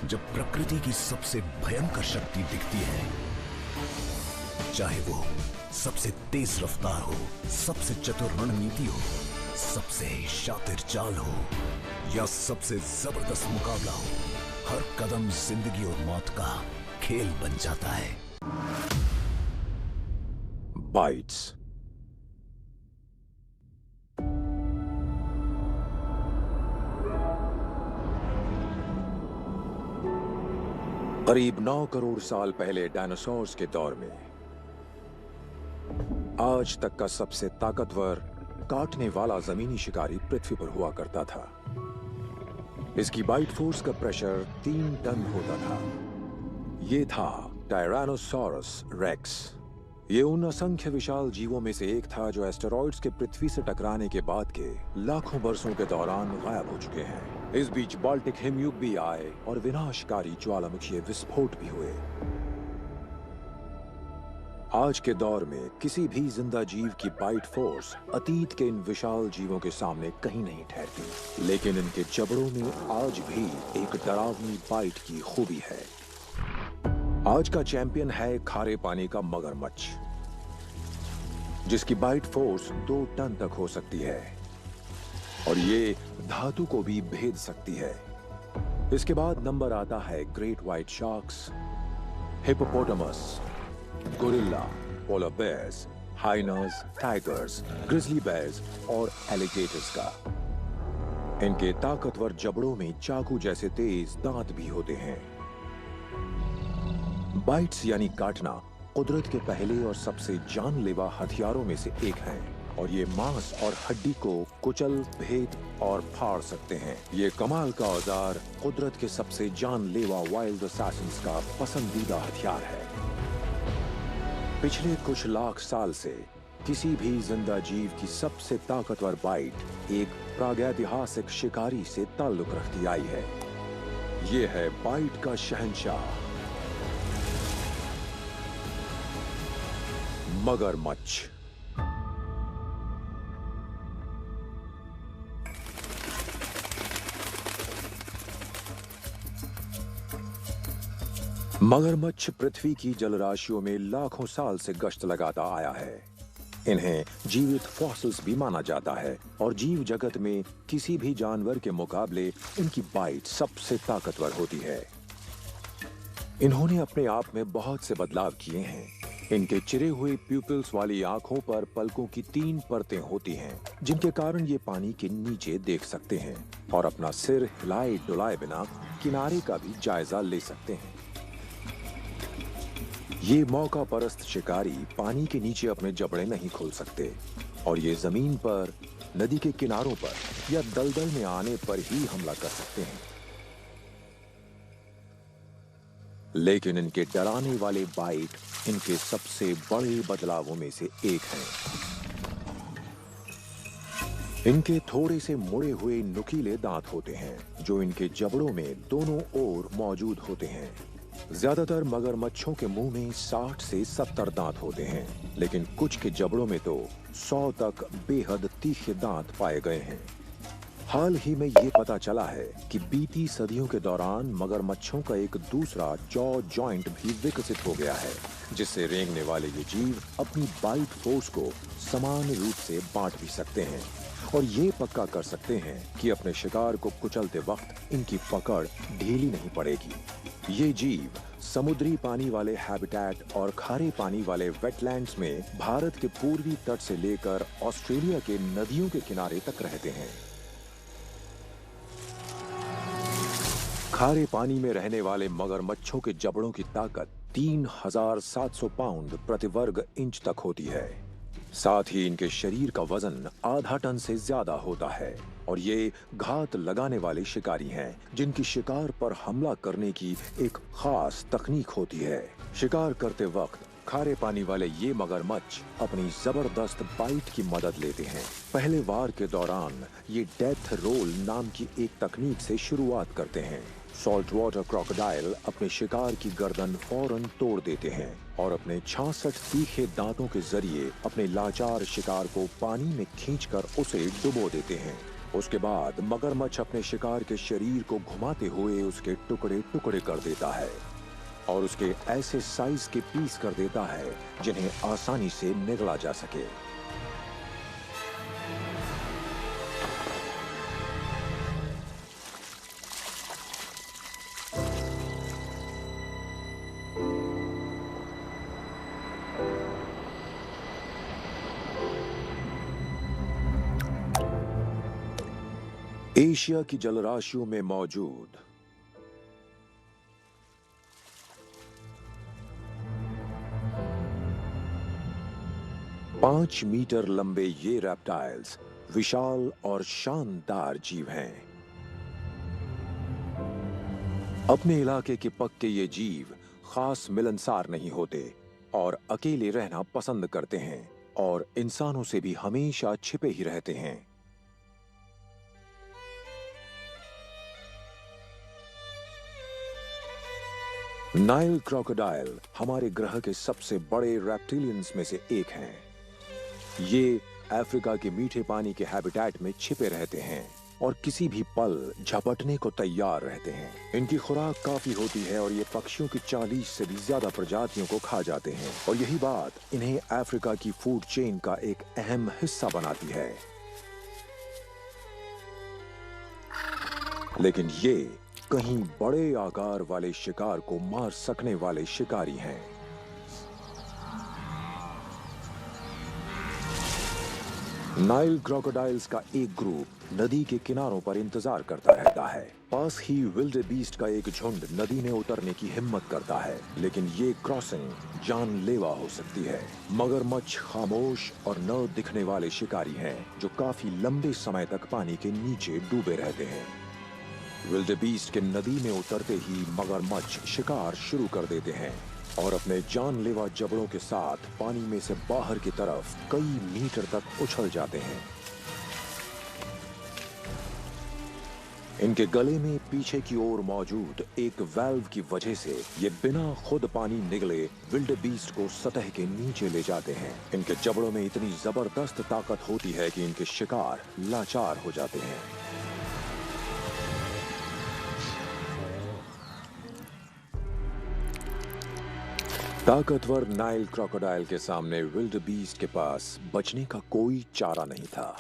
जब प्रकृति की सबसे भयंकर शक्ति दिखती है, चाहे वो सबसे तेज रफ्तार हो, सबसे चतुर रणनीति हो, सबसे शातिर चाल हो या सबसे जबरदस्त मुकाबला हो, हर कदम जिंदगी और मौत का खेल बन जाता है। बाइट्स। करीब 9 करोड़ साल पहले डायनासोर्स के दौर में आज तक का सबसे ताकतवर काटने वाला जमीनी शिकारी पृथ्वी पर हुआ करता था। इसकी बाइट फोर्स का प्रेशर 3 टन होता था। ये था टायरानोसॉरस रेक्स। ये उन असंख्य विशाल जीवों में से एक था जो एस्टेरॉइड्स के पृथ्वी से टकराने के बाद के लाखों बरसों के दौरान गायब हो चुके हैं। इस बीच बाल्टिक हिमयुग भी आए और विनाशकारी ज्वालामुखीय विस्फोट भी हुए। आज के दौर में किसी भी जिंदा जीव की बाइट फोर्स अतीत के इन विशाल जीवों के सामने कहीं नहीं ठहरती, लेकिन इनके जबड़ों में आज भी एक डरावनी बाइट की खूबी है। आज का चैंपियन है खारे पानी का मगरमच्छ, जिसकी बाइट फोर्स 2 टन तक हो सकती है और ये धातु को भी भेद सकती है। इसके बाद नंबर आता है great white sharks, hippopotamus, gorilla, polar bears, hyenas, tigers, grizzly bears और एलिगेटर्स का। इनके ताकतवर जबड़ों में चाकू जैसे तेज दांत भी होते हैं। बाइट्स यानी काटना कुदरत के पहले और सबसे जानलेवा हथियारों में से एक है और ये मांस और हड्डी को कुचल, भेद और फाड़ सकते हैं। ये कमाल का औजार कुदरत के सबसे जानलेवा वाइल्ड असैसिन्स का पसंदीदा हथियार है। पिछले कुछ लाख साल से किसी भी जिंदा जीव की सबसे ताकतवर बाइट एक प्रागैतिहासिक शिकारी से ताल्लुक रखती आई है। ये है बाइट का शहंशाह, मगरमच्छ। मगरमच्छ पृथ्वी की जलराशियों में लाखों साल से गश्त लगाता आया है। इन्हें जीवित फॉसिल्स भी माना जाता है और जीव जगत में किसी भी जानवर के मुकाबले इनकी बाइट सबसे ताकतवर होती है। इन्होंने अपने आप में बहुत से बदलाव किए हैं। इनके चिरे हुए प्यूपिल्स वाली आंखों पर पलकों की 3 परतें होती हैं, जिनके कारण ये पानी के नीचे देख सकते हैं और अपना सिर हिलाए डुलाए बिना किनारे का भी जायजा ले सकते हैं। ये मौका परस्त शिकारी पानी के नीचे अपने जबड़े नहीं खोल सकते और ये जमीन पर, नदी के किनारों पर या दलदल में आने पर ही हमला कर सकते हैं। लेकिन इनके डराने वाले बाइट इनके सबसे बड़े बदलावों में से एक है। इनके थोड़े से मुड़े हुए नुकीले दांत होते हैं जो इनके जबड़ों में दोनों ओर मौजूद होते हैं। ज्यादातर मगरमच्छों के मुंह में 60 से 70 दांत होते हैं, लेकिन कुछ के जबड़ों में तो 100 तक बेहद तीखे दांत पाए गए हैं। हाल ही में ये पता चला है कि बीती सदियों के दौरान मगरमच्छों का एक दूसरा जॉ जॉइंट भी विकसित हो गया है, जिससे रेंगने वाले ये जीव अपनी बाइट फोर्स को समान रूप से बांट भी सकते हैं और ये पक्का कर सकते हैं कि अपने शिकार को कुचलते वक्त इनकी पकड़ ढीली नहीं पड़ेगी। ये जीव समुद्री पानी वाले हैबिटेट और खारे पानी वाले वेटलैंड्स में भारत के पूर्वी तट से लेकर ऑस्ट्रेलिया के नदियों के किनारे तक रहते हैं। खारे पानी में रहने वाले मगरमच्छों के जबड़ों की ताकत 3700 पाउंड प्रति वर्ग इंच तक होती है। साथ ही इनके शरीर का वजन आधा टन से ज्यादा होता है और ये घात लगाने वाले शिकारी हैं, जिनकी शिकार पर हमला करने की एक खास तकनीक होती है। शिकार करते वक्त खारे पानी वाले ये मगरमच्छ अपनी जबरदस्त बाइट की मदद लेते हैं। पहले वार के दौरान ये डेथ रोल नाम की एक तकनीक से शुरुआत करते हैं। सॉल्ट वाटर क्रोकोडाइल अपने शिकार की गर्दन फौरन तोड़ देते हैं और अपने 66 तीखे दांतों के जरिए अपने लाचार शिकार को पानी में खींचकर उसे डुबो देते हैं। उसके बाद मगरमच्छ अपने शिकार के शरीर को घुमाते हुए उसके टुकड़े टुकड़े कर देता है और उसके ऐसे साइज के पीस कर देता है जिन्हें आसानी से निगला जा सके। एशिया की जलराशियों में मौजूद 5 मीटर लंबे ये रेप्टाइल्स विशाल और शानदार जीव हैं। अपने इलाके के पक्के ये जीव खास मिलनसार नहीं होते और अकेले रहना पसंद करते हैं और इंसानों से भी हमेशा छिपे ही रहते हैं। नाइल क्रोकोडाइल हमारे ग्रह के सबसे बड़े रेप्टिलियंस में से एक हैं। ये अफ्रीका के मीठे पानी के हैबिटेट में छिपे रहते हैं और किसी भी पल झपटने को तैयार रहते हैं। इनकी खुराक काफी होती है और ये पक्षियों की 40 से भी ज्यादा प्रजातियों को खा जाते हैं और यही बात इन्हें अफ्रीका की फूड चेन का एक अहम हिस्सा बनाती है। लेकिन ये कहीं बड़े आकार वाले शिकार को मार सकने वाले शिकारी हैं। नाइल क्रोकोडाइल्स का एक ग्रुप नदी के किनारों पर इंतजार करता रहता है। पास ही विल्डेबीस्ट का एक झुंड नदी में उतरने की हिम्मत करता है, लेकिन ये क्रॉसिंग जानलेवा हो सकती है। मगरमच्छ खामोश और न दिखने वाले शिकारी हैं जो काफी लंबे समय तक पानी के नीचे डूबे रहते हैं। विल्डेबीस्ट के नदी में उतरते ही मगरमच्छ शिकार शुरू कर देते हैं और अपने जानलेवा जबड़ों के साथ पानी में से बाहर की तरफ कई मीटर तक उछल जाते हैं। इनके गले में पीछे की ओर मौजूद एक वाल्व की वजह से ये बिना खुद पानी निगले विल्डेबीस्ट को सतह के नीचे ले जाते हैं। इनके जबड़ों में इतनी जबरदस्त ताकत होती है कि इनके शिकार लाचार हो जाते हैं। ताकतवर नाइल क्रोकोडाइल के सामने विल्डेबीस्ट के पास बचने का कोई चारा नहीं था।